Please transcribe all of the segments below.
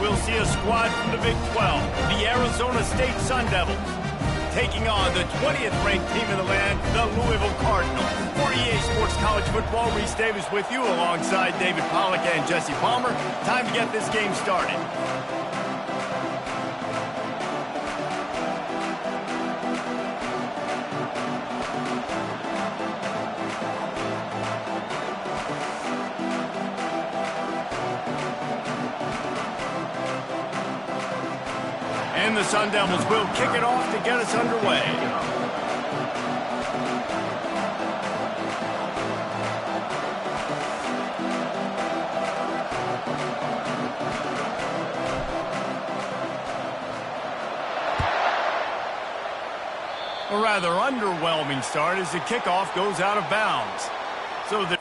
we'll see a squad from the Big 12, the Arizona State Sun Devils, taking on the 20th ranked team in the land, the Louisville Cardinals. For EA Sports College Football, Reese Davis with you alongside David Pollack and Jesse Palmer. Time to get this game started. And the Sun Devils will kick it off to get us underway. A rather underwhelming start as the kickoff goes out of bounds. So the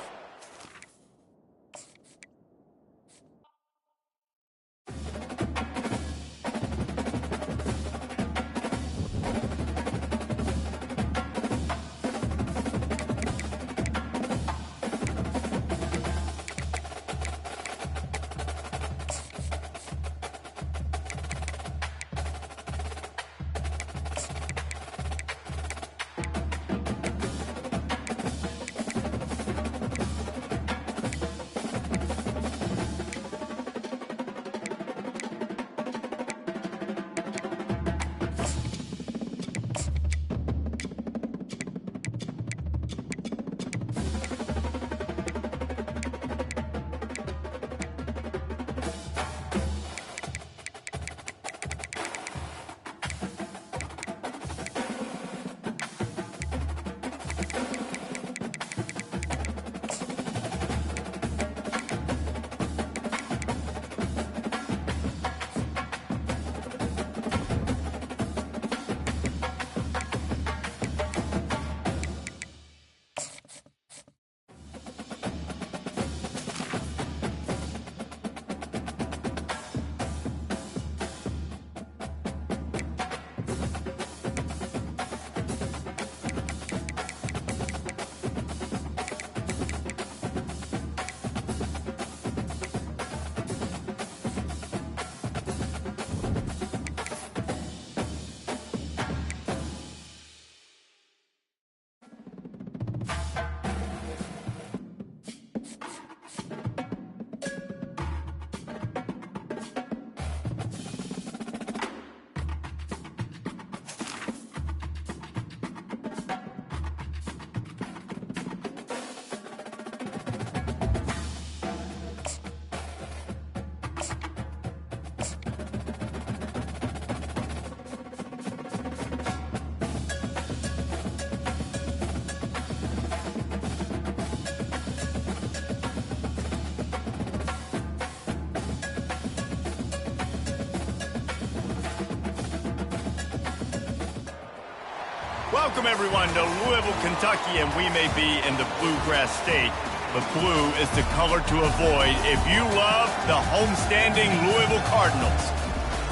welcome everyone to Louisville, Kentucky, and we may be in the Bluegrass State, but blue is the color to avoid if you love the homestanding Louisville Cardinals.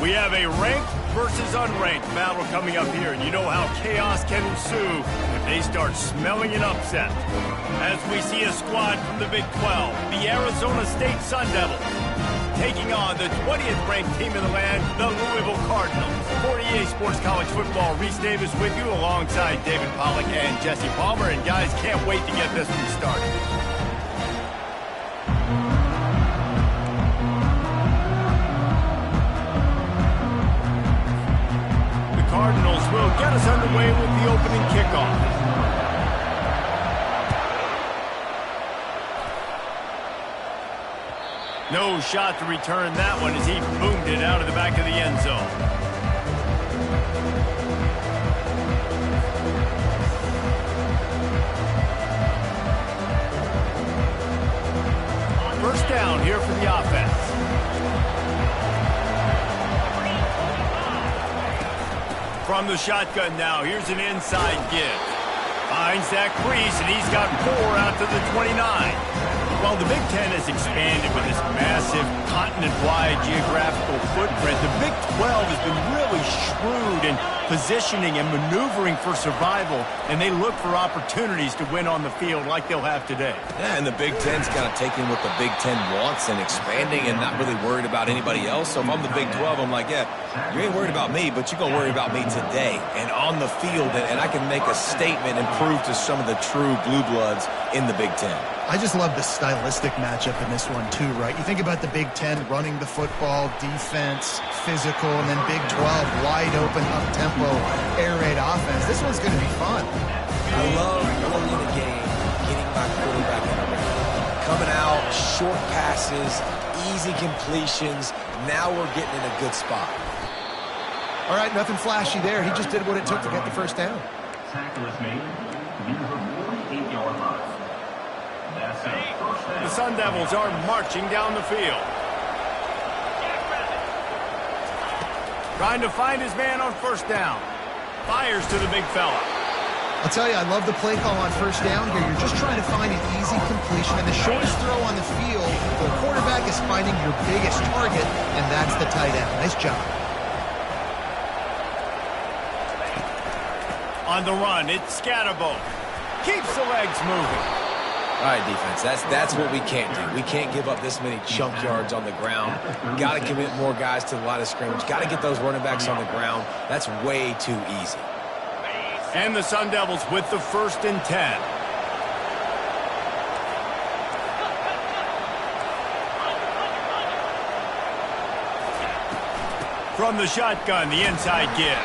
We have a ranked versus unranked battle coming up here, and you know how chaos can ensue if they start smelling an upset. As we see a squad from the Big 12, the Arizona State Sun Devils, taking on the 20th ranked team in the land, the Louisville Cardinals. For EA Sports College Football, Reese Davis with you alongside David Pollack and Jesse Palmer. And guys, can't wait to get this one started. The Cardinals will get us underway with the opening kickoff. No shot to return that one as he boomed it out of the back of the end zone. First down here for the offense. From the shotgun now, here's an inside give. Finds that crease, and he's got 4 out to the 29. Well, the Big Ten has expanded with this massive continent-wide geographical footprint. The Big 12 has been really shrewd in positioning and maneuvering for survival, and they look for opportunities to win on the field like they'll have today. Yeah, and the Big Ten's kind of taking what the Big Ten wants and expanding and not really worried about anybody else. So if I'm the Big 12, I'm like, yeah, you ain't worried about me, but you're going to worry about me today and on the field, and I can make a statement and prove to some of the true blue bloods in the Big Ten. I just love the stylistic matchup in this one, too, right? You think about the Big Ten running the football, defense, physical, and then Big 12, wide open, up-tempo, air raid offense. This one's going to be fun. I love early in the game getting my quarterback in the ring. Coming out, short passes, easy completions. Now we're getting in a good spot. All right, nothing flashy there. He just did what it took to get the first down. Tackle is made near the 48-yard line. The Sun Devils are marching down the field. Trying to find his man on first down. Fires to the big fella. I'll tell you, I love the play call on first down here. You're just trying to find an easy completion, and the shortest throw on the field, the quarterback is finding your biggest target, and that's the tight end. Nice job. On the run, it's Scatterbo. Keeps the legs moving. All right, defense, that's what we can't do. We can't give up this many chunk yards on the ground. Got to commit more guys to the line of scrimmage. Got to get those running backs on the ground. That's way too easy. And the Sun Devils with the 1st and 10. From the shotgun, the inside give.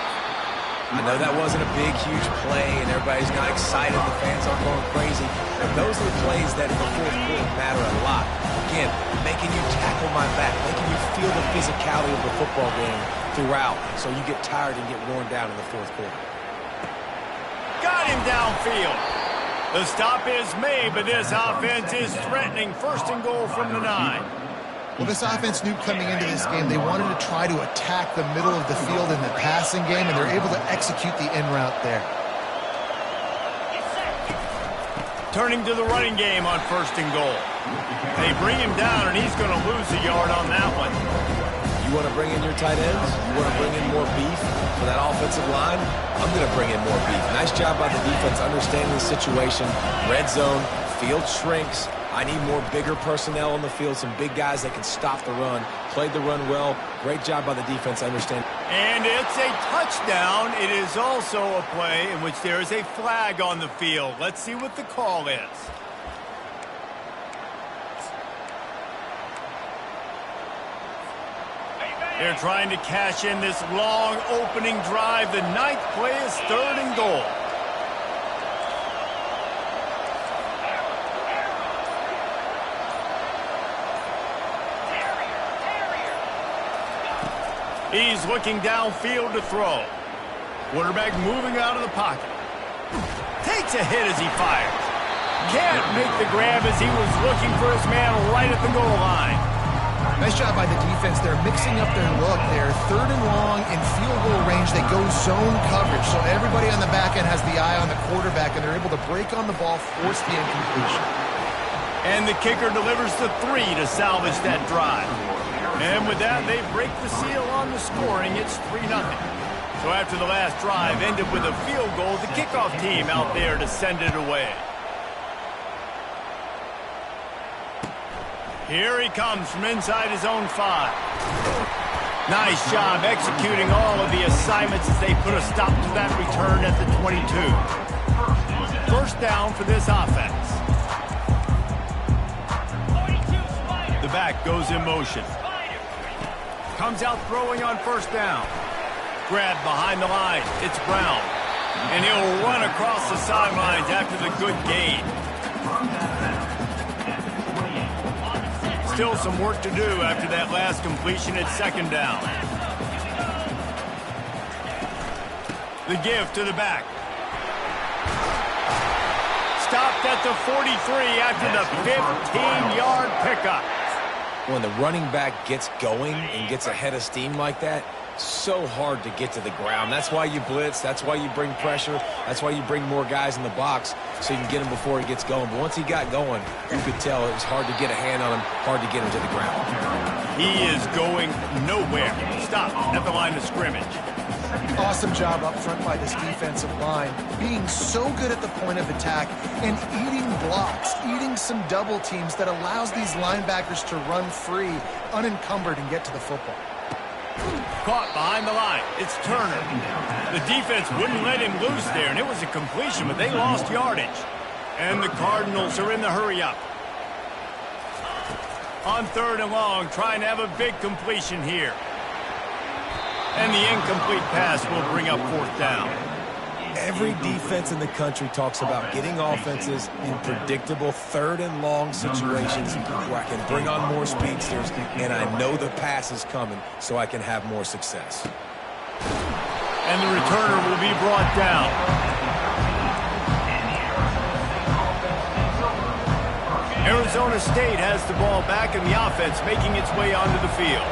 I know that wasn't a big, huge play, and everybody's not excited. The fans aren't going crazy. But those are the plays that in the fourth quarter matter a lot. Again, making you tackle my back, making you feel the physicality of the football game throughout, so you get tired and get worn down in the fourth quarter. Got him downfield. The stop is made, but this offense is threatening. 1st and goal from the 9. Well, this offense knew coming into this game they wanted to try to attack the middle of the field in the passing game, and they're able to execute the in route there. Turning to the running game on 1st and goal. They bring him down, and he's going to lose a yard on that one. You want to bring in your tight ends? You want to bring in more beef for that offensive line? I'm going to bring in more beef. Nice job by the defense understanding the situation. Red zone, field shrinks. I need more bigger personnel on the field, some big guys that can stop the run. Played the run well. Great job by the defense, I understand. And it's a touchdown. It is also a play in which there is a flag on the field. Let's see what the call is. They're trying to cash in this long opening drive. The 9th play is 3rd and goal. He's looking downfield to throw. Quarterback moving out of the pocket. Takes a hit as he fires. Can't make the grab as he was looking for his man right at the goal line. Nice job by the defense. They're mixing up their look. They're 3rd and long in field goal range. They go zone coverage, so everybody on the back end has the eye on the quarterback, and they're able to break on the ball, force the incompletion. And the kicker delivers the 3 to salvage that drive. And with that, they break the seal on the scoring. It's 3-0. So after the last drive ended with a field goal, the kickoff team out there to send it away. Here he comes from inside his own 5. Nice job executing all of the assignments as they put a stop to that return at the 22. 1st down for this offense. The back goes in motion. Comes out throwing on 1st down. Grabbed behind the line. It's Brown. And he'll run across the sidelines after the good gain. Still some work to do after that last completion at 2nd down. The give to the back. Stopped at the 43 after the 15-yard pickup. When the running back gets going and gets ahead of steam like that, so hard to get to the ground. That's why you blitz. That's why you bring pressure. That's why you bring more guys in the box so you can get him before he gets going. But once he got going, you could tell it was hard to get a hand on him, hard to get him to the ground. He is going nowhere. Stop at the line of scrimmage. Awesome job up front by this defensive line, being so good at the point of attack and eating blocks, eating some double teams that allows these linebackers to run free, unencumbered, and get to the football. Caught behind the line. It's Turner. The defense wouldn't let him loose there, and it was a completion, but they lost yardage. And the Cardinals are in the hurry-up. On 3rd and long, trying to have a big completion here. And the incomplete pass will bring up 4th down. Every defense in the country talks about getting offenses in predictable 3rd and long situations where I can bring on more speedsters and I know the pass is coming so I can have more success. And the returner will be brought down. Arizona State has the ball back in the offense, making its way onto the field.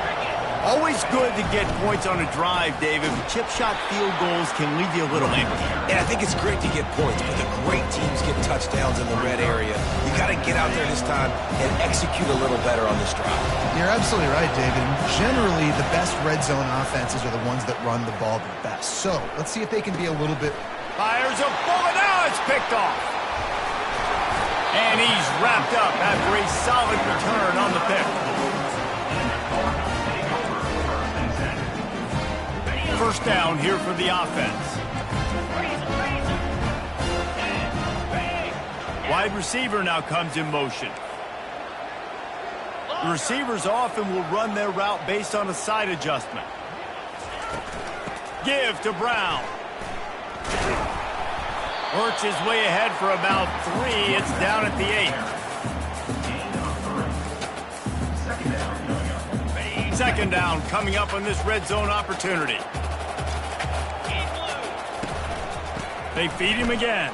Always good to get points on a drive, David. Chip shot field goals can leave you a little empty. And I think it's great to get points, but the great teams get touchdowns in the red area. You got to get out there this time and execute a little better on this drive. You're absolutely right, David. And generally, the best red zone offenses are the ones that run the ball the best. So let's see if they can be a little bit... Fires a bullet. Now it's picked off. And he's wrapped up after a solid return on the pick. 1st down here for the offense. Wide receiver now comes in motion. The receivers often will run their route based on a side adjustment. Give to Brown. Works his way ahead for about 3. It's down at the 8. 2nd down coming up on this red zone opportunity. They feed him again.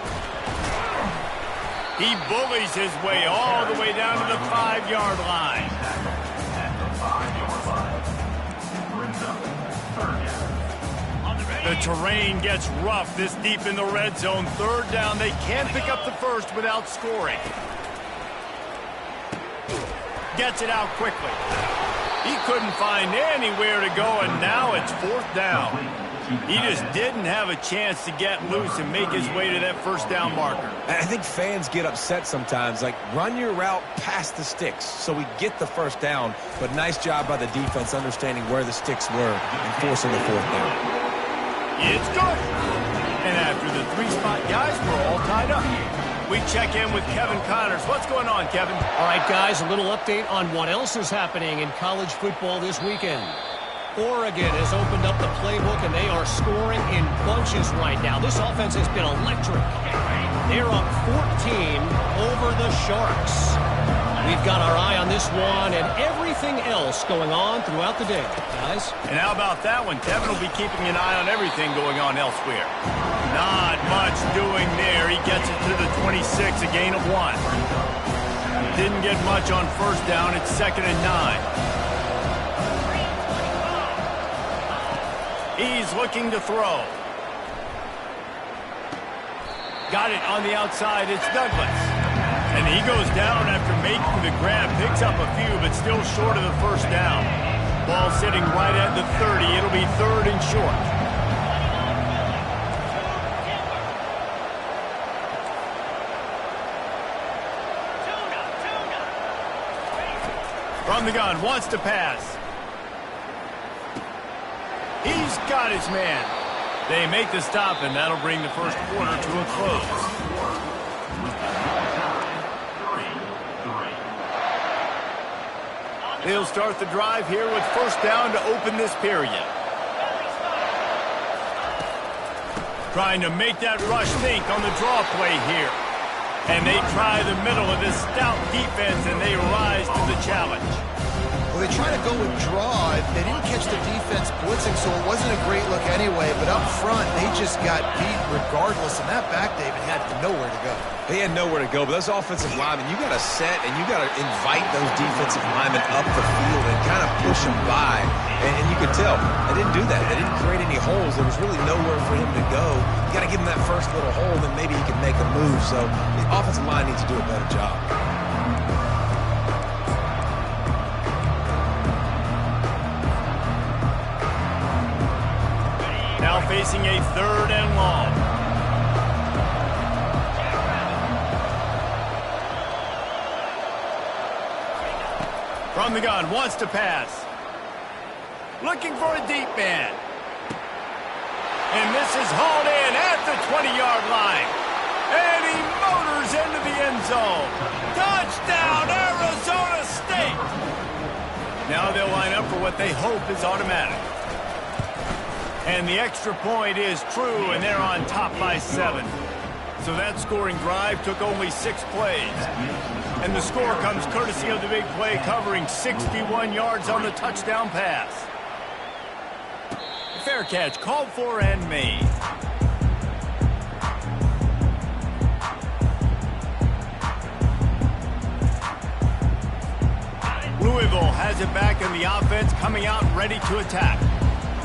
He bullies his way all the way down to the 5-yard line. The terrain gets rough this deep in the red zone. 3rd down. They can't pick up the first without scoring. Gets it out quickly. He couldn't find anywhere to go, and now it's 4th down. He just didn't have a chance to get loose and make his way to that 1st down marker. I think fans get upset sometimes, like run your route past the sticks so we get the 1st down, but nice job by the defense understanding where the sticks were and forcing the 4th down. It's good. And after the 3-spot guys, we're all tied up. We check in with Kevin Connors. What's going on, Kevin? All right, guys, a little update on what else is happening in college football this weekend. Oregon has opened up the playbook, and they are scoring in bunches right now. This offense has been electric. They're up 14 over the Sharks. We've got our eye on this one and everything else going on throughout the day, guys. And how about that one? Kevin will be keeping an eye on everything going on elsewhere. Not much doing there. He gets it to the 26, a gain of 1. Didn't get much on 1st down. It's 2nd and 9. He's looking to throw. Got it on the outside. It's Douglas. And he goes down after making the grab. Picks up a few, but still short of the 1st down. Ball sitting right at the 30. It'll be 3rd and short. From the gun, wants to pass. He's got his man. They make the stop, and that'll bring the 1st quarter to a close. He'll start the drive here with 1st down to open this period. Trying to make that rush think on the draw play here. And they try the middle of this stout defense, and they rise to the challenge. Well, they try to go with draw. They didn't catch the defense blitzing, so it wasn't a great look anyway. But up front, they just got beat regardless. And that back, David, had nowhere to go. They had nowhere to go, but those offensive linemen, you got to set and you got to invite those defensive linemen up the field and kind of push them by. And you could tell. They didn't do that. They didn't create any holes. There was really nowhere for him to go. You got to give him that first little hole, then maybe he can make a move. So the offensive line needs to do a better job. Now facing a 3rd and long. From the gun, wants to pass. Looking for a deep man. And this is hauled in at the 20-yard line. And he motors into the end zone. Touchdown, Arizona State! Now they'll line up for what they hope is automatic. And the extra point is true, and they're on top by 7. So that scoring drive took only 6 plays. And the score comes courtesy of the big play covering 61 yards on the touchdown pass. Fair catch called for and made. Louisville has it back in the offense, coming out ready to attack.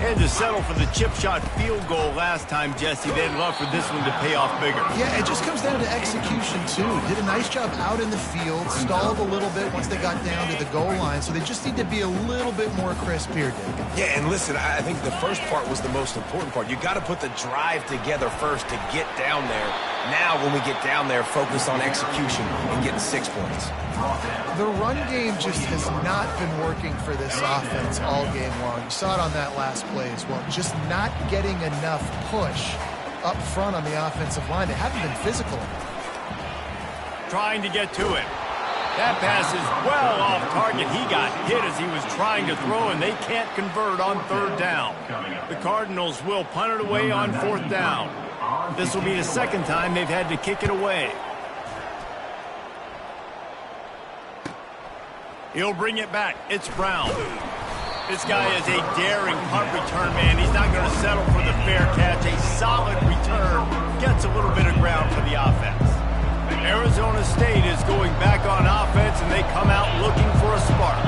And to settle for the chip shot field goal last time, Jesse, they'd love for this one to pay off bigger. Yeah, it just comes down to execution, too. Did a nice job out in the field, stalled a little bit once they got down to the goal line, so they just need to be a little bit more crisp here, Dick. Yeah, and listen, I think the first part was the most important part. You got to put the drive together first to get down there. Now, when we get down there, focus on execution and getting 6 points. The run game just has not been working for this offense all game long. You saw it on that last play as well. Just not getting enough push up front on the offensive line. They haven't been physical enough. Trying to get to it. That pass is well off target. He got hit as he was trying to throw, and they can't convert on 3rd down. The Cardinals will punt it away on 4th down. This will be the 2nd time they've had to kick it away. He'll bring it back. It's Brown. This guy is a daring punt return man. He's not going to settle for the fair catch. A solid return gets a little bit of ground for the offense. Arizona State is going back on offense, and they come out looking for a spark.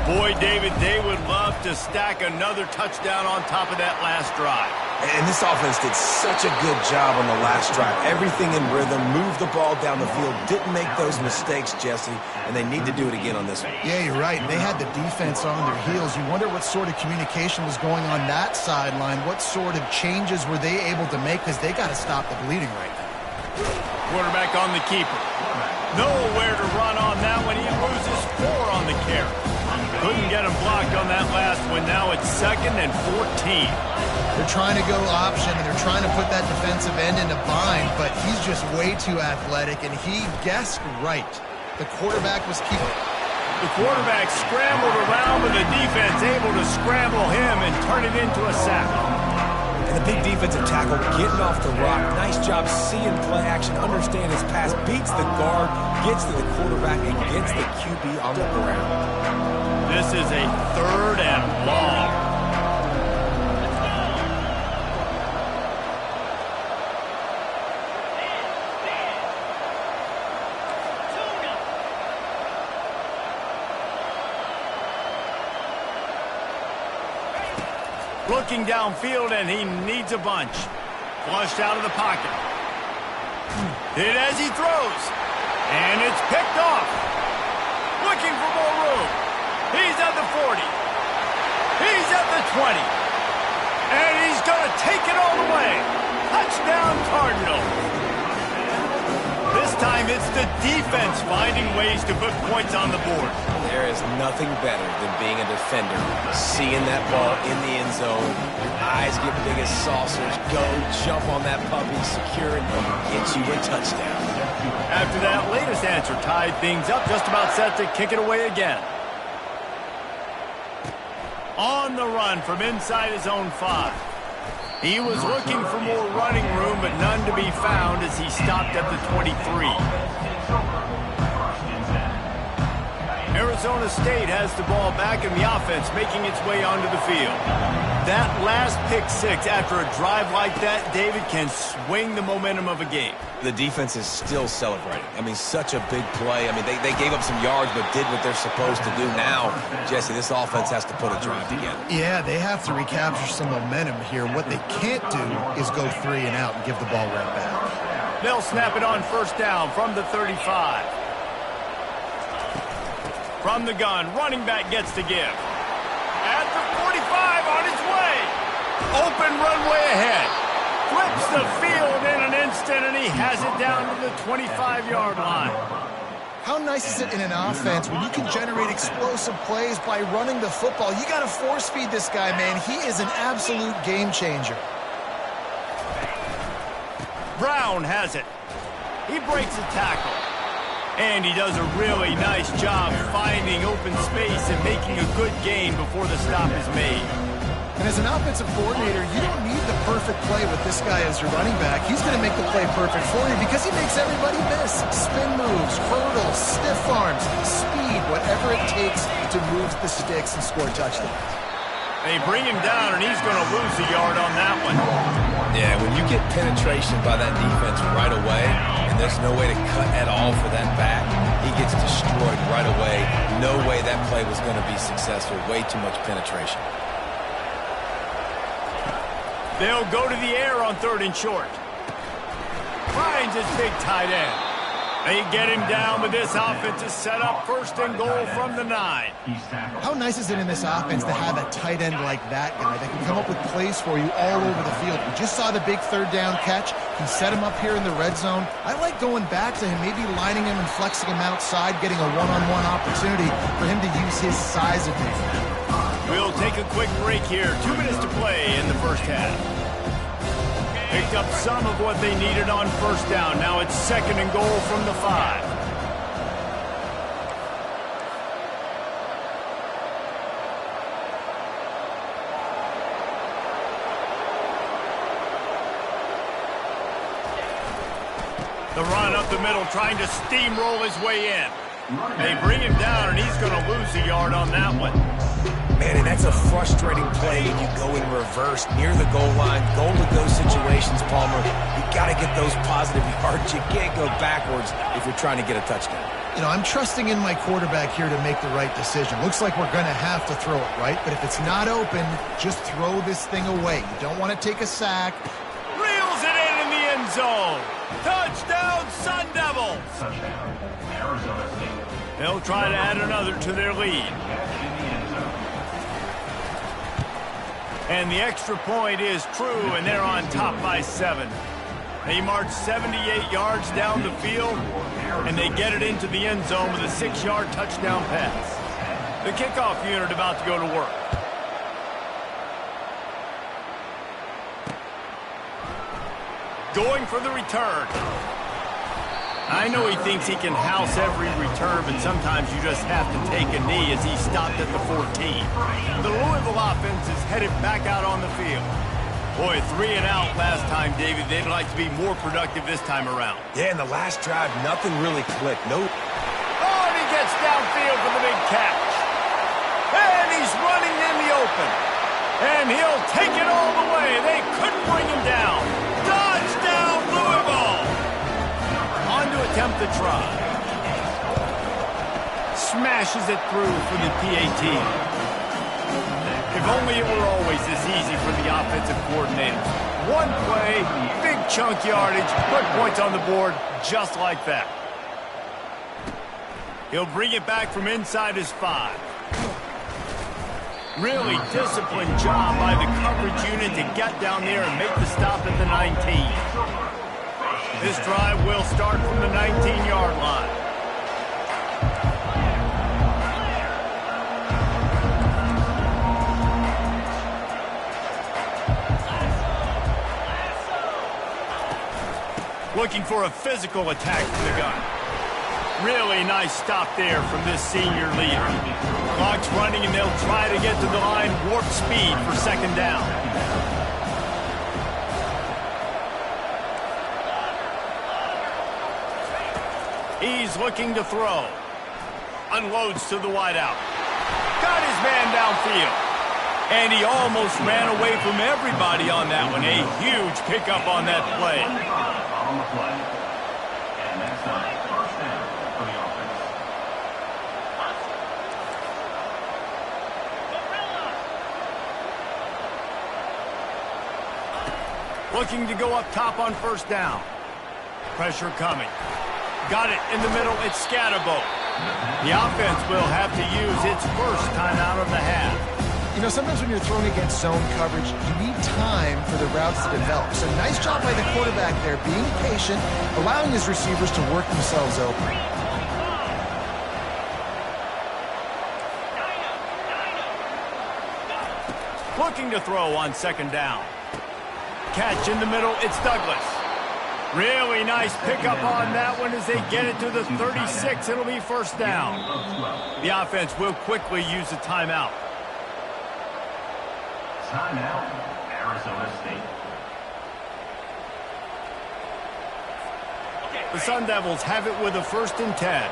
Boy, David, they would love to stack another touchdown on top of that last drive. And this offense did such a good job on the last drive. Everything in rhythm, moved the ball down the field, didn't make those mistakes, Jesse, and they need to do it again on this one. Yeah, you're right. They had the defense on their heels. You wonder what sort of communication was going on that sideline. What sort of changes were they able to make, because they got to stop the bleeding right now. Quarterback on the keeper. Nowhere to run on that one. He loses 4 on the carry. Couldn't get him blocked on that last one. Now it's 2nd and 14. They're trying to go option, and they're trying to put that defensive end in a bind, but he's just way too athletic, and he guessed right. The quarterback was keeping. The quarterback scrambled around, but the defense able to scramble him and turn it into a sack. And the big defensive tackle getting off the rock. Nice job seeing play action, understand his pass, beats the guard, gets to the quarterback, and gets the QB on the ground. This is a 3rd and long. Looking downfield, and he needs a bunch. Flushed out of the pocket. Hit as he throws. And it's picked off. Looking for more room. He's at the 40. He's at the 20. And he's going to take it all the way. Touchdown, Cardinals. This time it's the defense finding ways to put points on the board. There is nothing better than being a defender. Seeing that ball in the end zone, your eyes get big as saucers, go jump on that puppy, secure it, get you a touchdown. After that latest answer tied things up, just about set to kick it away again. On the run from inside his own 5. He was looking for more running room, but none to be found as he stopped at the 23. Arizona State has the ball back in the offense, making its way onto the field. That last pick six after a drive like that, David, can swing the momentum of a game. The defense is still celebrating. I mean, such a big play. I mean, they gave up some yards but did what they're supposed to do. Now, Jesse, this offense has to put a drive together. Yeah, they have to recapture some momentum here. What they can't do is go 3 and out and give the ball right back. They'll snap it on first down from the 35. From the gun, running back gets to give. At the 45, on his way. Open runway ahead. Flips the field in an instant, and he has it down to the 25-yard line. How nice is it in an offense when you can generate explosive plays by running the football? You got to force feed this guy, man. He is an absolute game changer. Brown has it. He breaks a tackle. And he does a really nice job finding open space and making a good gain before the stop is made. And as an offensive coordinator, you don't need the perfect play with this guy as your running back. He's going to make the play perfect for you because he makes everybody miss. Spin moves, hurdles, stiff arms, speed, whatever it takes to move the sticks and score touchdowns. They bring him down, and he's going to lose a yard on that one. Yeah, when you get penetration by that defense right away, and there's no way to cut at all for that back, he gets destroyed right away. No way that play was going to be successful. Way too much penetration. They'll go to the air on 3rd and short. Finds his big tight end. They get him down, but this offense is set up 1st and goal from the 9. How nice is it in this offense to have a tight end like that guy that can come up with plays for you all over the field? We just saw the big 3rd down catch. He set him up here in the red zone. I like going back to him, maybe lining him and flexing him outside, getting a one-on-one opportunity for him to use his size advantage. We'll take a quick break here. 2 minutes to play in the first half. Picked up some of what they needed on 1st down. Now it's 2nd and goal from the 5. The run up the middle, trying to steamroll his way in. They bring him down, and he's going to lose a yard on that one. Man, and that's a frustrating play when you go in reverse near the goal line. Goal-to-go situations, Palmer. You got to get those positive yards. You can't go backwards if you're trying to get a touchdown. You know, I'm trusting in my quarterback here to make the right decision. Looks like we're going to have to throw it, right? But if it's not open, just throw this thing away. You don't want to take a sack. Reels it in the end zone. Touchdown, Sun Devils. Touchdown, Arizona State. They'll try to add another to their lead. And the extra point is true, and they're on top by 7. They march 78 yards down the field, and they get it into the end zone with a 6-yard touchdown pass. The kickoff unit about to go to work. Going for the return. I know he thinks he can house every return, but sometimes you just have to take a knee as he stopped at the 14. The Louisville offense is headed back out on the field. Boy, 3 and out last time, David. They'd like to be more productive this time around. Yeah, in the last drive, nothing really clicked. Oh, and he gets downfield for the big catch. And he's running in the open. And he'll take it all the way. They couldn't bring him down. Touchdown, Louisville! On to attempt the try. Smashes it through for the PAT. If only it were always this easy for the offensive coordinators. One play, big chunk yardage, put points on the board just like that. He'll bring it back from inside his 5. Really disciplined job by the coverage unit to get down there and make the stop at the 19. This drive will start from the 19-yard line. Looking for a physical attack from the gun. Really nice stop there from this senior leader. Clock's running, and they'll try to get to the line warp speed for 2nd down. He's looking to throw. unloads to the wideout. Got his man downfield. And he almost ran away from everybody on that one. A huge pickup on that play. On the play. And that's a first down for the offense. Looking to go up top on first down. Pressure coming. Got it in the middle. It's Scatterbo. The offense will have to use its first timeout of the half. You know, sometimes when you're throwing against zone coverage, you need time for the routes to develop. So nice job by the quarterback there, being patient, allowing his receivers to work themselves open. Looking to throw on second down. Catch in the middle, it's Douglas. Really nice pickup on that one as they get it to the 36. It'll be first down. The offense will quickly use a timeout. Timeout, Arizona State. The Sun Devils have it with a 1st and 10.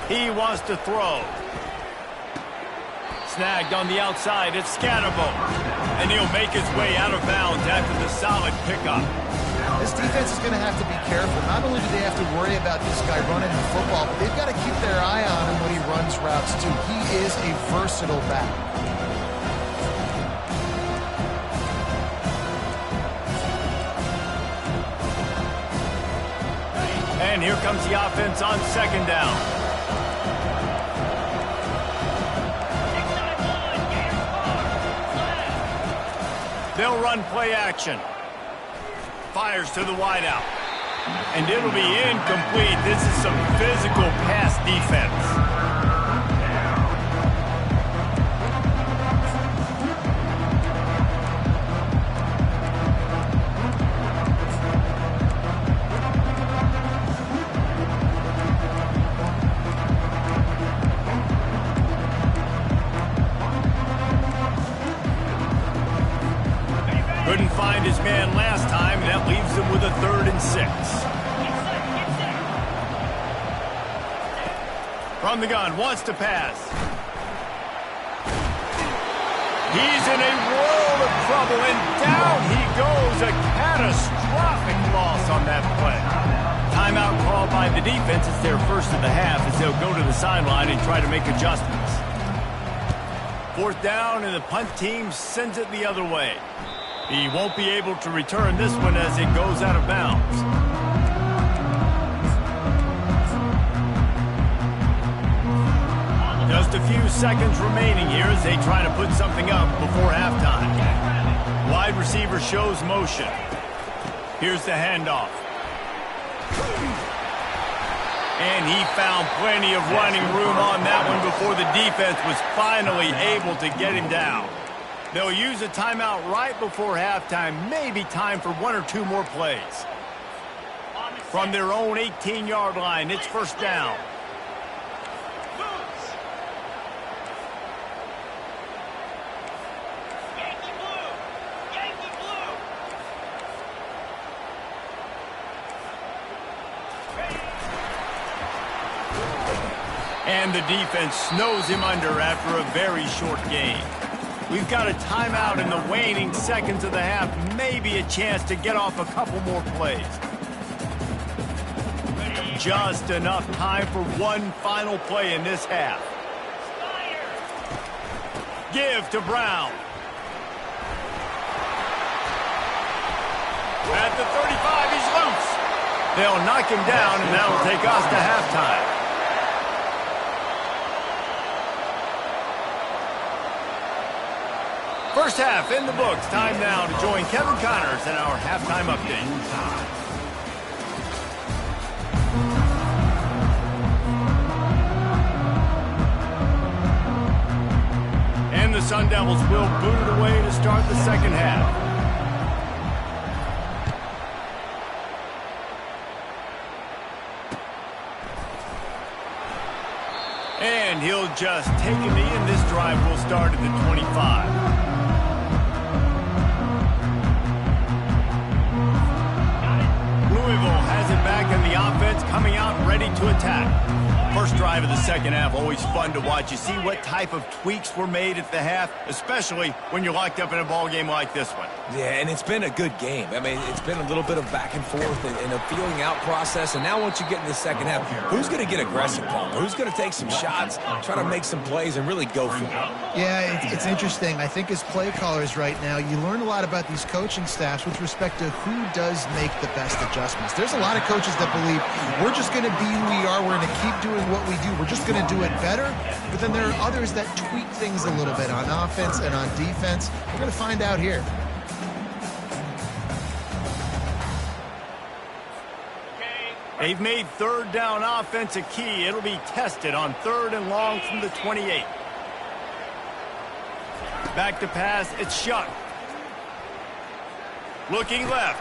He wants to throw. Snagged on the outside, it's Scatterbo. And he'll make his way out of bounds after the solid pickup. This defense is going to have to be careful. Not only do they have to worry about this guy running the football, but they've got to keep their eye on him when he runs routes too. He is a versatile back. And here comes the offense on second down. They'll run play action. Fires to the wideout. And it'll be incomplete. This is some physical pass defense. Couldn't find his man last time, and that leaves him with a 3rd and 6. From the gun, wants to pass. He's in a world of trouble, and down he goes. A catastrophic loss on that play. Timeout called by the defense. It's their first of the half as they'll go to the sideline and try to make adjustments. 4th down, and the punt team sends it the other way. He won't be able to return this one as it goes out of bounds. Just a few seconds remaining here as they try to put something up before halftime. Wide receiver shows motion. Here's the handoff. And he found plenty of running room on that one before the defense was finally able to get him down. They'll use a timeout right before halftime. Maybe time for 1 or 2 more plays. From their own 18-yard line, it's first down. And the defense snows him under after a very short game. We've got a timeout in the waning seconds of the half. Maybe a chance to get off a couple more plays. Just enough time for one final play in this half. Give to Brown. At the 35, he's loose. They'll knock him down, and that'll take us to halftime. First half in the books. Time now to join Kevin Connors in our halftime update. And the Sun Devils will boot it away to start the second half. And he'll just take a knee, and this drive will start at the 25. offense coming out ready to attack. First drive of the second half, always fun to watch. You see what type of tweaks were made at the half, especially when you're locked up in a ball game like this one. Yeah, and it's been a good game. I mean, it's been a little bit of back and forth and a feeling out process. And now once you get in the second half, who's going to get aggressive, Paul? Who's going to take some shots, try to make some plays, and really go for it? Yeah, it's interesting. I think as play callers right now, you learn a lot about these coaching staffs with respect to who does make the best adjustments. There's a lot of coaches that believe we're just going to be who we are. We're going to keep doing what we do. We're just going to do it better. But then there are others that tweak things a little bit on offense and on defense. We're going to find out here. They've made third down offense a key. It'll be tested on 3rd and long from the 28. Back to pass, it's Shuck. Looking left.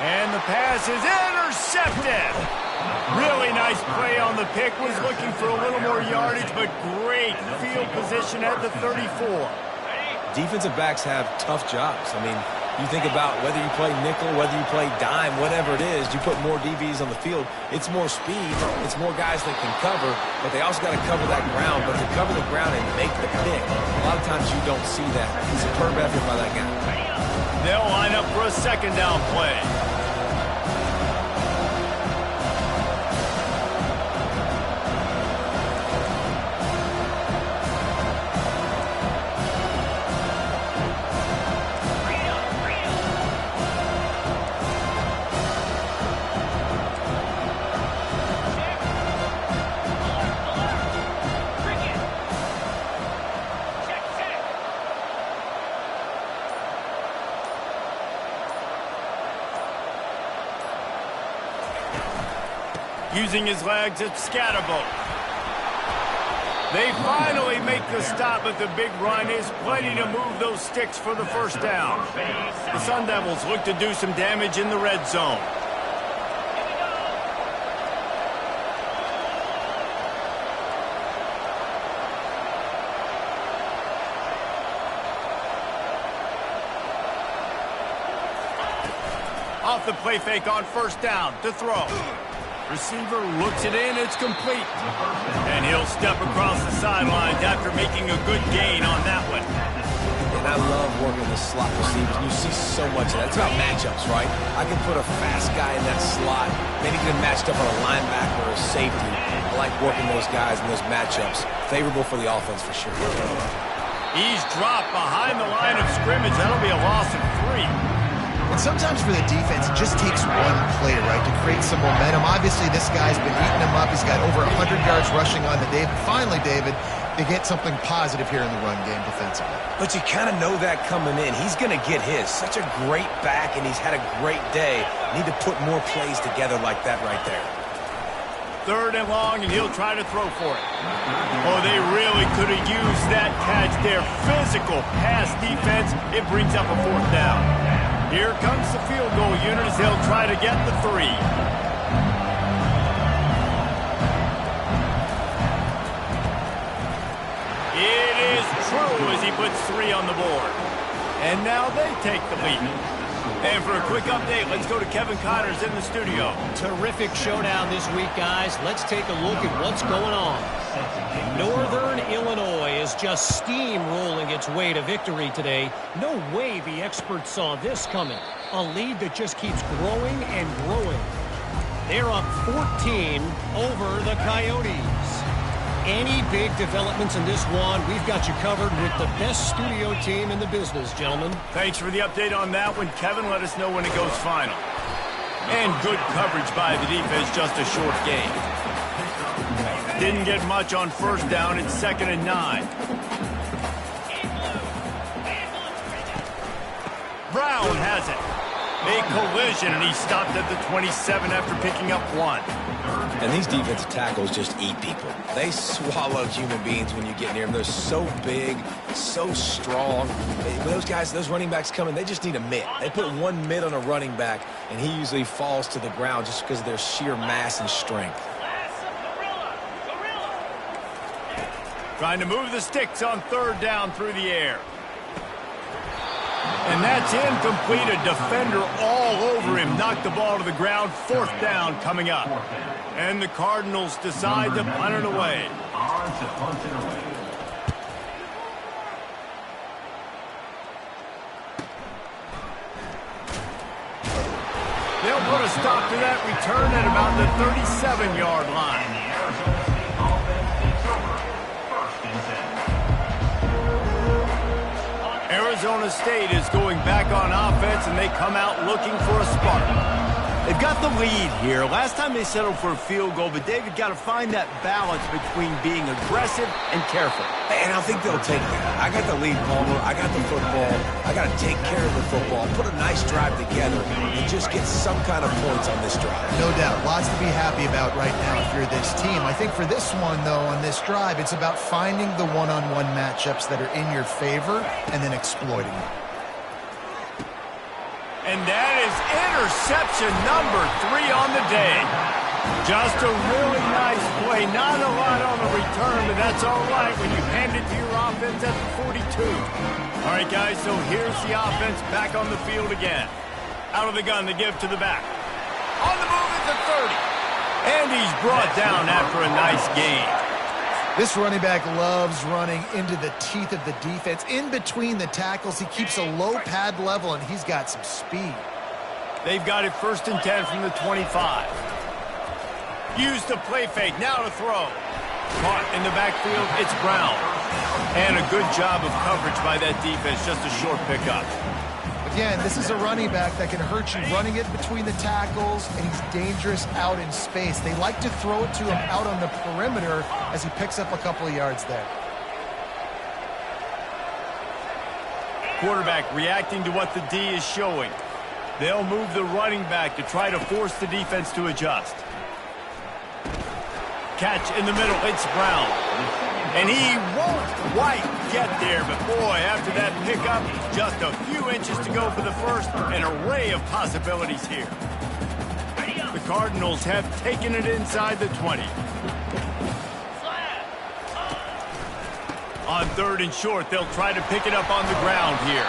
And the pass is intercepted. Really nice play on the pick. Was looking for a little more yardage, but great field position at the 34. Defensive backs have tough jobs. I mean, you think about whether you play nickel, whether you play dime, whatever it is, you put more DBs on the field. It's more speed. It's more guys that can cover, but they also got to cover that ground. But to cover the ground and make the pick, a lot of times you don't see that. Superb effort by that guy. They'll line up for a second down play. Using his legs, it's Scatterbo. They finally make the stop, but the big run is plenty to move those sticks for the first down. The Sun Devils look to do some damage in the red zone. Off the play fake on first down to throw. Receiver looks it in, it's complete. And he'll step across the sidelines after making a good gain on that one. And I love working the slot receivers. You see so much of that. It's about matchups, right? I can put a fast guy in that slot, maybe get him matched up on a linebacker or a safety. I like working those guys in those matchups. Favorable for the offense for sure. He's dropped behind the line of scrimmage. That'll be a loss of 3. And sometimes for the defense, it just takes one play, right, to create some momentum. Obviously, this guy's been eating him up. He's got over 100 yards rushing on to David. Finally, David, they get something positive here in the run game defensively. But you kind of know that coming in. He's going to get his. Such a great back, and he's had a great day. Need to put more plays together like that right there. 3rd and long, and he'll try to throw for it. Oh, they really could have used that catch there. Physical pass defense. It brings up a 4th down. Here comes the field goal unit as they'll try to get the 3. It is true as he puts 3 on the board. And now they take the lead. And for a quick update, let's go to Kevin Connors in the studio. Terrific showdown this week, guys. Let's take a look at what's going on. Northern Illinois is just steamrolling its way to victory today. No way the experts saw this coming. A lead that just keeps growing and growing. They're up 14 over the Coyotes. Any big developments in this one, we've got you covered with the best studio team in the business, gentlemen. Thanks for the update on that one, Kevin. Let us know when it goes final. And good coverage by the defense, just a short game. Didn't get much on first down. It's 2nd and 9. Brown has it. A collision, and he stopped at the 27 after picking up 1. And these defensive tackles just eat people. They swallow human beings when you get near them. They're so big, so strong. When those guys, those running backs come in, they just need a mitt. They put one mitt on a running back, and he usually falls to the ground just because of their sheer mass and strength. Trying to move the sticks on 3rd down through the air. And that's incomplete. A defender all over him. Knocked the ball to the ground. 4th down coming up. And the Cardinals decide to punt it away. They'll put a stop to that return at about the 37-yard line. Arizona State is going back on offense, and they come out looking for a spark. They've got the lead here. Last time they settled for a field goal, but David got to find that balance between being aggressive and careful. And I think they'll take that. I got the lead, Palmer. I got the football. I got to take care of the football, put a nice drive together, and just get some kind of points on this drive. No doubt. Lots to be happy about right now if you're this team. I think for this one, though, on this drive, it's about finding the one-on-one matchups that are in your favor and then exploiting them. And that is interception number 3 on the day. Just a really nice play. Not a lot on the return, but that's all right when you hand it to your offense at the 42. All right, guys, so here's the offense back on the field again. Out of the gun, they give to the back. On the move at the 30. And he's brought down after a nice gain. This running back loves running into the teeth of the defense. In between the tackles, he keeps a low pad level, and he's got some speed. They've got it 1st and 10 from the 25. Used the play fake, now to throw. Caught in the backfield, it's Brown. And a good job of coverage by that defense, just a short pickup. Again, this is a running back that can hurt you running it between the tackles, and he's dangerous out in space. They like to throw it to him out on the perimeter as he picks up a couple of yards there. Quarterback reacting to what the D is showing. They'll move the running back to try to force the defense to adjust. Catch in the middle, it's Brown. And he won't quite get there, but boy, after that pickup, just a few inches to go for the first. An array of possibilities here. The Cardinals have taken it inside the 20. On 3rd and short, they'll try to pick it up on the ground here.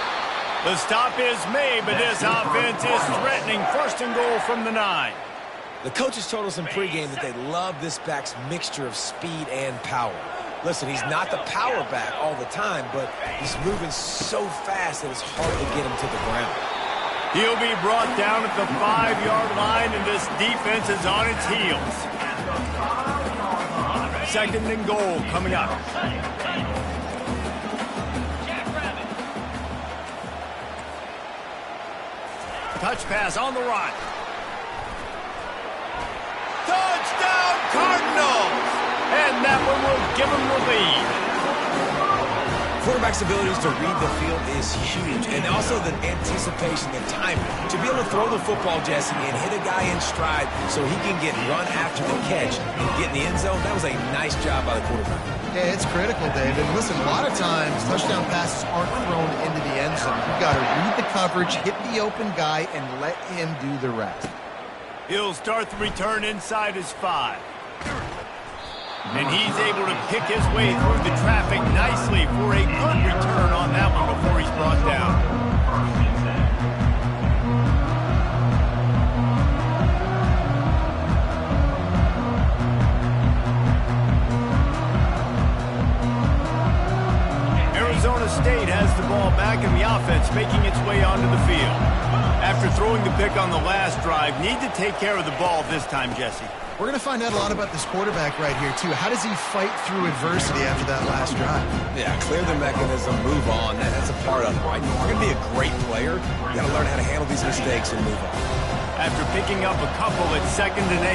The stop is made, but this offense is threatening 1st and goal from the 9. The coaches told us in pregame that they love this back's mixture of speed and power. Listen, he's not the power back all the time, but he's moving so fast that it's hard to get him to the ground. He'll be brought down at the 5-yard line, and this defense is on its heels. 2nd and goal coming up. Touch pass on the run. Touchdown, Cardinals! And that one will give them the lead. Quarterback's abilities to read the field is huge, and also the anticipation, the timing. To be able to throw the football, Jesse, and hit a guy in stride so he can get run after the catch and get in the end zone, that was a nice job by the quarterback. Yeah, it's critical, David. Listen, a lot of times touchdown passes aren't thrown into the end zone. You've got to read the coverage, hit the open guy, and let him do the rest. He'll start the return inside his 5. And he's able to pick his way through the traffic nicely for a good return on that one before he's brought down. Arizona State has the ball back in the offense, making its way onto the field. After throwing the pick on the last drive, need to take care of the ball this time, Jesse. We're going to find out a lot about this quarterback right here, too. How does he fight through adversity after that last drive? Yeah, clear the mechanism, move on. That's a part of it, right? If you're going to be a great player, you got to learn how to handle these mistakes and move on. After picking up a couple at 2nd and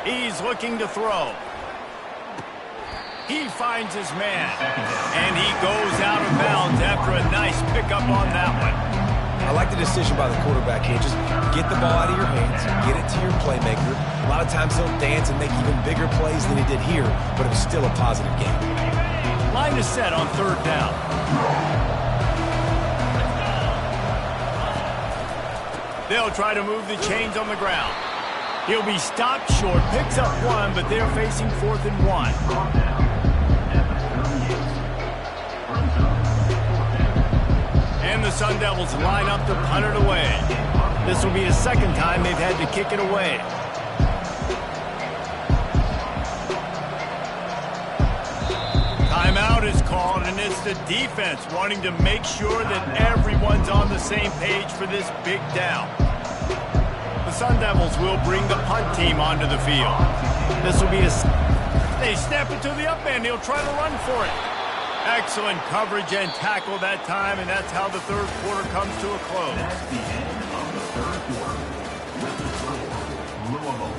8. He's looking to throw. He finds his man, and he goes out of bounds after a nice pickup on that one. I like the decision by the quarterback here. Just get the ball out of your hands, get it to your playmaker. A lot of times he'll dance and make even bigger plays than he did here, but it was still a positive game. Line is set on 3rd down. They'll try to move the chains on the ground. He'll be stopped short, picks up one, but they're facing 4th and 1. And the Sun Devils line up to punt it away. This will be the second time they've had to kick it away. Timeout is called, and it's the defense wanting to make sure that everyone's on the same page for this big down. The Sun Devils will bring the punt team onto the field. This will be a... They snap it to the up end. He'll try to run for it. Excellent coverage and tackle that time, and that's how the third quarter comes to a close. That's the end of the third quarter. With the score, Louisville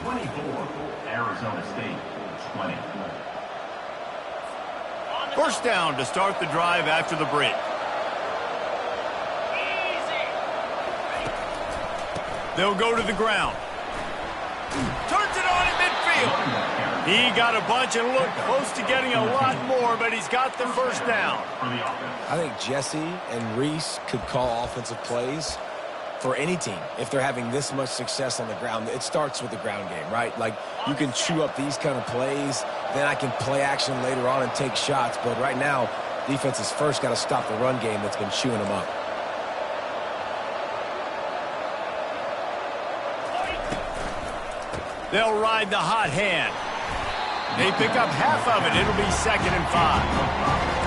24, Arizona State 20. First down to start the drive after the break. They'll go to the ground. Turns it on in midfield. He got a bunch and looked close to getting a lot more, but he's got the first down. I think Jesse and Reese could call offensive plays for any team if they're having this much success on the ground. It starts with the ground game, right? Like, you can chew up these kind of plays, then I can play action later on and take shots. But right now, defense has first got to stop the run game that's been chewing them up. They'll ride the hot hand. They pick up half of it. It'll be 2nd and 5.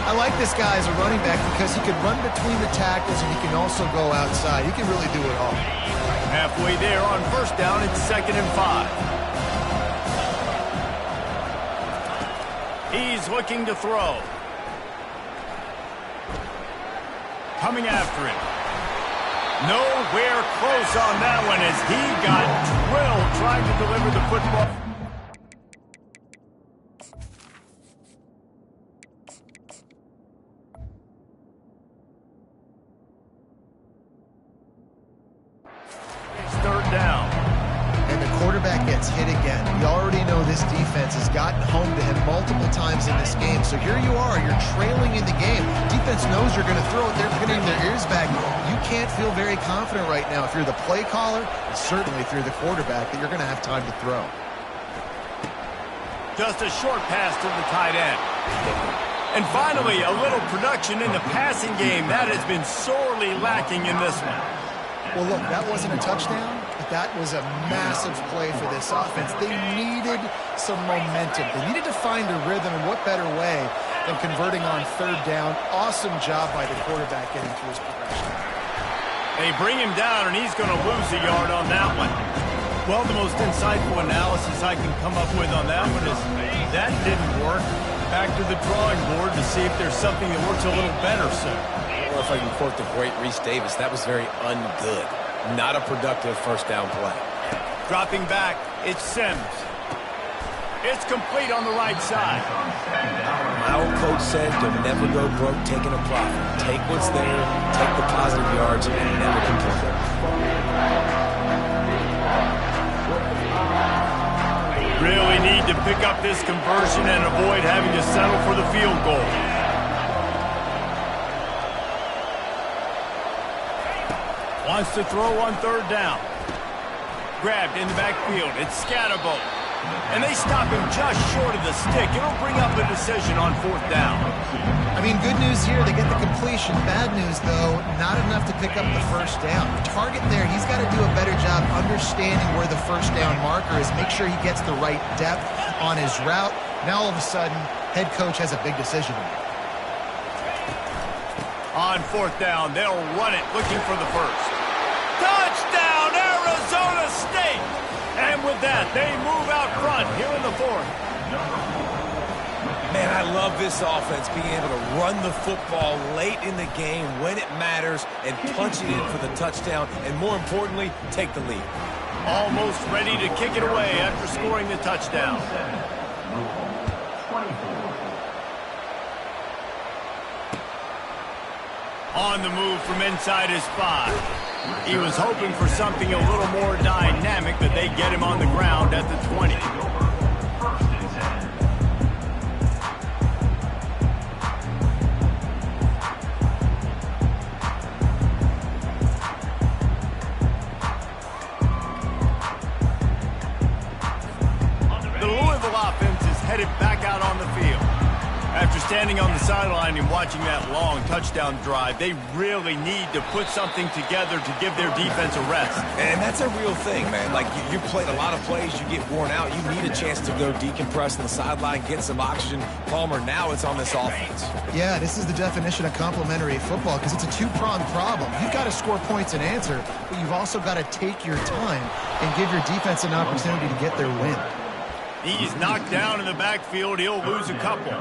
I like this guy as a running back because he can run between the tackles and he can also go outside. He can really do it all. Halfway there on first down, it's 2nd and 5. He's looking to throw. Coming after him. Nowhere close on that one as he got drilled trying to deliver the football. It's 3rd down. And the quarterback gets hit again. We already know this defense has gotten home to him multiple times in this game. So here you are, you're trailing in the game. Defense knows you're going to throw it. They're putting their ears back. You can't feel very confident right now if you're the play caller, and certainly if you're the quarterback, that you're going to have time to throw. Just a short pass to the tight end. And finally, a little production in the passing game. That has been sorely lacking in this one. Well, look, that wasn't a touchdown, but that was a massive play for this offense. They needed some momentum. They needed to find a rhythm, and what better way than converting on 3rd down. Awesome job by the quarterback getting to his progression. They bring him down, and he's going to lose a yard on that one. Well, the most insightful analysis I can come up with on that one is that didn't work. Back to the drawing board to see if there's something that works a little better, sir. Or if I can quote the great Reese Davis, that was very ungood. Not a productive first down play. Dropping back, it's Sims. It's complete on the right side. My old coach said, you'll never go broke taking a profit. Take what's there, take the positive yards, and never complain. Really need to pick up this conversion and avoid having to settle for the field goal. Wants to throw on 3rd down. Grabbed in the backfield. It's Scatterbo. And they stop him just short of the stick. It'll bring up a decision on 4th down. I mean, good news here, they get the completion. Bad news, though, not enough to pick up the first down. The target there, he's got to do a better job understanding where the first down marker is, make sure he gets the right depth on his route. Now, all of a sudden, head coach has a big decision to make. On 4th down, they'll run it, looking for the first. Touchdown, Arizona State! And with that, they move out front here in the 4th. Man, I love this offense, being able to run the football late in the game when it matters and punch it in for the touchdown, and more importantly, take the lead. Almost ready to kick it away after scoring the touchdown. On the move from inside his 5. He was hoping for something a little more dynamic, but they get him on the ground at the 20. standing on the sideline and watching that long touchdown drive, they really need to put something together to give their defense a rest. And that's a real thing, man. Like, you played a lot of plays, you get worn out. You need a chance to go decompress on the sideline, get some oxygen. Palmer, now it's on this offense. Yeah, this is the definition of complementary football because it's a two-pronged problem. You've got to score points and answer, but you've also got to take your time and give your defense an opportunity to get their win. He's knocked down in the backfield. He'll lose a couple.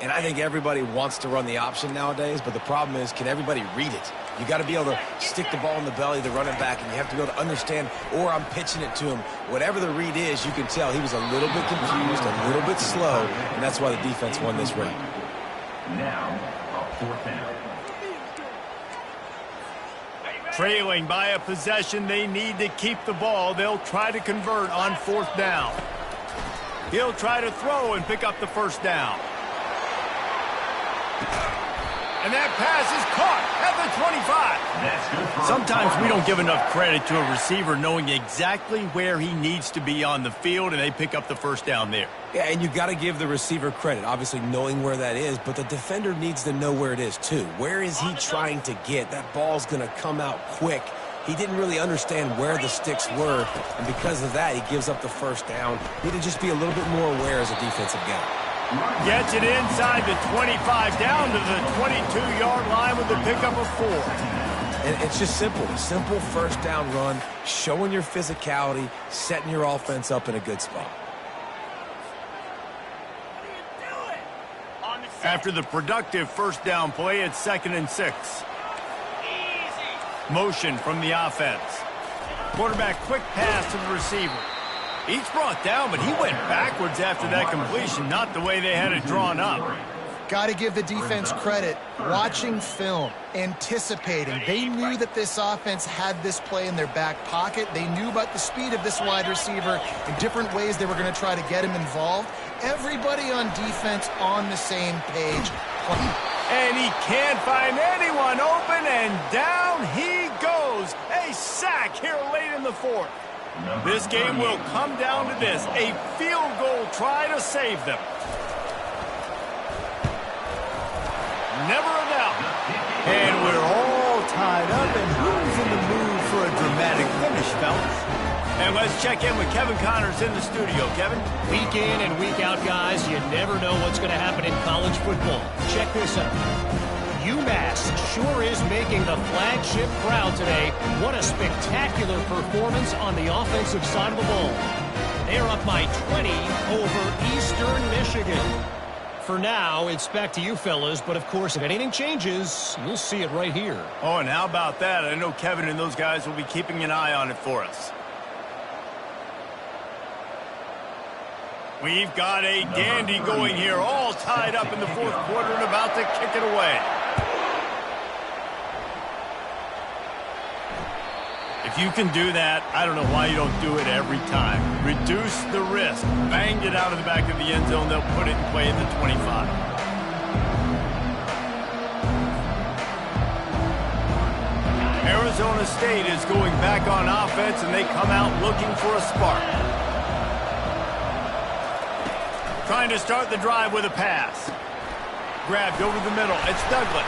And I think everybody wants to run the option nowadays, but the problem is, can everybody read it? You got to be able to stick the ball in the belly of the running back, and you have to be able to understand, or I'm pitching it to him. Whatever the read is, you can tell he was a little bit confused, a little bit slow, and that's why the defense won this round. Now, a 4th down. Trailing by a possession, they need to keep the ball. They'll try to convert on 4th down. He'll try to throw and pick up the 1st down. And that pass is caught at the 25. That's good for Sometimes we don't give enough credit to a receiver knowing exactly where he needs to be on the field, and they pick up the 1st down there. Yeah, and you got to give the receiver credit, obviously knowing where that is, but the defender needs to know where it is too. Where is he trying to get? That ball's going to come out quick. He didn't really understand where the sticks were, and because of that, he gives up the 1st down. Need to just be a little bit more aware as a defensive guy. Gets it inside the 25, down to the 22-yard line with the pickup of 4. And it's just simple. Simple 1st down run, showing your physicality, setting your offense up in a good spot. After the productive 1st down play, it's 2nd and 6. Motion from the offense. Quarterback quick pass to the receiver. He's brought down, but he went backwards after that completion, not the way they had it drawn up. Got to give the defense credit. Watching film, anticipating. They knew that this offense had this play in their back pocket. They knew about the speed of this wide receiver in different ways they were going to try to get him involved. Everybody on defense on the same page. And he can't find anyone open, and down he goes. A sack here late in the 4th. This game will come down to this, a field goal try to save them. Never a doubt. And we're all tied up, and who's in the mood for a dramatic finish, fellas? And let's check in with Kevin Connors in the studio. Kevin? Week in and week out, guys, you never know what's going to happen in college football. Check this out. UMass sure is making the flagship crowd today. What a spectacular performance on the offensive side of the ball. They're up by 20 over Eastern Michigan. For now, it's back to you fellas, but of course, if anything changes, you'll see it right here. Oh, and how about that? I know Kevin and those guys will be keeping an eye on it for us. We've got a dandy going here, all tied up in the 4th quarter and about to kick it away. If you can do that, I don't know why you don't do it every time. Reduce the risk. Banged it out of the back of the end zone. They'll put it in play at the 25. Arizona State is going back on offense, and they come out looking for a spark. Trying to start the drive with a pass. Grabbed over the middle. It's Douglas.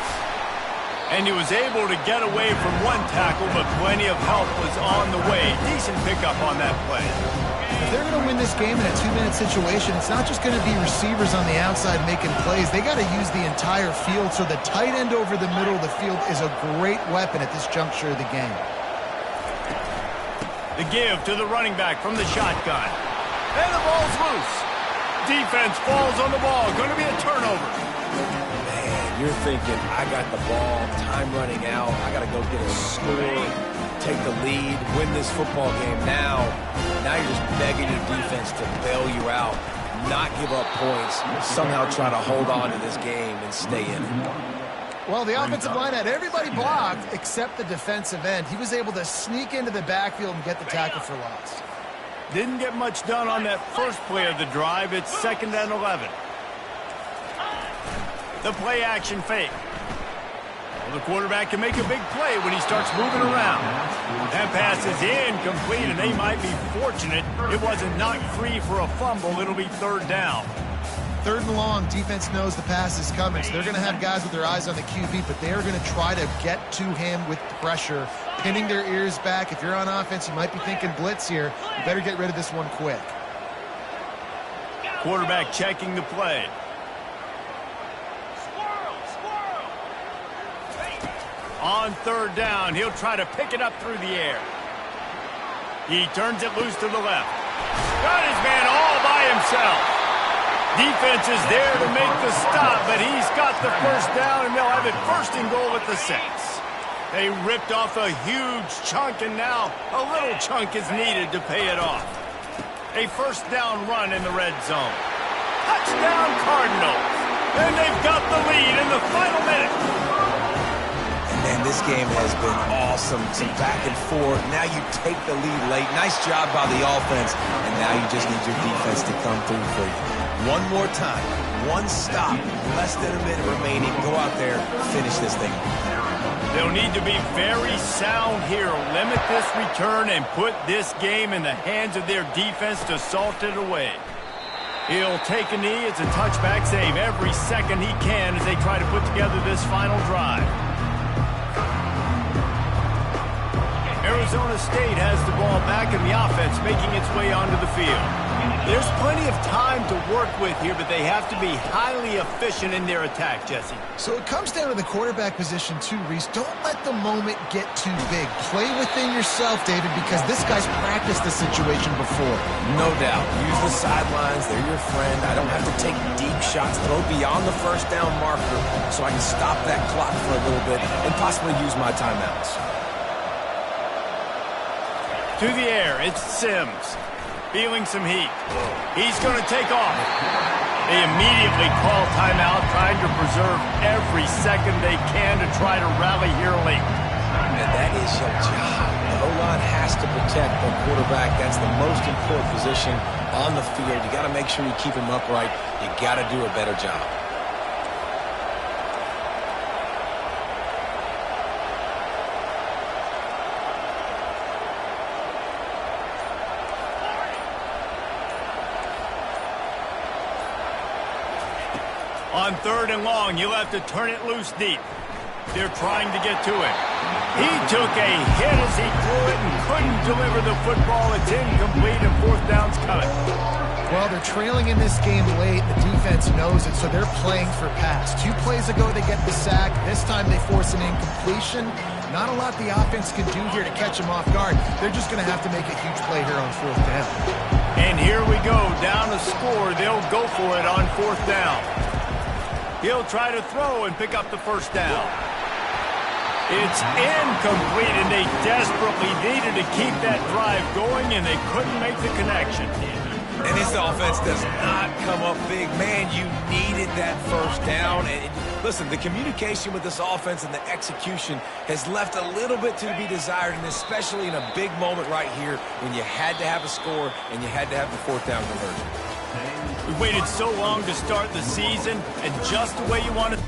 And he was able to get away from one tackle, but plenty of help was on the way. Decent pickup on that play. If they're going to win this game in a 2-minute situation, it's not just going to be receivers on the outside making plays. They got to use the entire field, so the tight end over the middle of the field is a great weapon at this juncture of the game. The give to the running back from the shotgun. And the ball's loose. Defense falls on the ball. Going to be a turnover. You're thinking, I got the ball, time running out, I got to go get a score, take the lead, win this football game now. Now you're just begging your defense to bail you out, not give up points, somehow try to hold on to this game and stay in it. Well, the offensive line had everybody blocked except the defensive end. He was able to sneak into the backfield and get the tackle for loss. Didn't get much done on that first play of the drive. It's 2nd and 11. The play action fake. Well, the quarterback can make a big play when he starts moving around. That pass is incomplete, and they might be fortunate it wasn't knocked free for a fumble. It'll be 3rd down. 3rd and long, defense knows the pass is coming, so they're going to have guys with their eyes on the QB, but they are going to try to get to him with pressure, pinning their ears back. If you're on offense, you might be thinking blitz here. You better get rid of this one quick. Quarterback checking the play. On 3rd down, he'll try to pick it up through the air. He turns it loose to the left. Got his man all by himself. Defense is there to make the stop, but he's got the 1st down, and they'll have it 1st and goal at the 6. They ripped off a huge chunk, and now a little chunk is needed to pay it off. A 1st down run in the red zone. Touchdown Cardinals. And they've got the lead in the final minute. And this game has been awesome. Some back and forth. Now you take the lead late. Nice job by the offense. And now you just need your defense to come through for you. One more time. One stop. Less than a minute remaining. Go out there. Finish this thing. They'll need to be very sound here. Limit this return and put this game in the hands of their defense to salt it away. He'll take a knee. It's a touchback save every second he can as they try to put together this final drive. Arizona State has the ball back in the offense, making its way onto the field. There's plenty of time to work with here, but they have to be highly efficient in their attack, Jesse. So it comes down to the quarterback position too, Reese. Don't let the moment get too big. Play within yourself, David, because this guy's practiced the situation before. No doubt. Use the sidelines. They're your friend. I don't have to take deep shots. Throw beyond the 1st down marker so I can stop that clock for a little bit and possibly use my timeouts. To the air, it's Sims. Feeling some heat. He's going to take off. They immediately call timeout, trying to preserve every second they can to try to rally here late. And that is your job. The O-line has to protect the quarterback. That's the most important position on the field. You got to make sure you keep him upright. You got to do a better job. On 3rd and long, you'll have to turn it loose deep. They're trying to get to it. He took a hit as he threw it and couldn't deliver the football. It's incomplete and 4th down's coming. Well, they're trailing in this game late. The defense knows it, so they're playing for pass. 2 plays ago, they get the sack. This time, they force an incompletion. Not a lot the offense can do here to catch them off guard. They're just going to have to make a huge play here on 4th down. And here we go. Down a score. They'll go for it on 4th down. He'll try to throw and pick up the 1st down. It's incomplete, and they desperately needed to keep that drive going, and they couldn't make the connection. And this offense does not come up big. Man, you needed that 1st down. And listen, the communication with this offense and the execution has left a little bit to be desired, and especially in a big moment right here when you had to have a score and you had to have the 4th down conversion. We waited so long to start the season, and just the way you want it.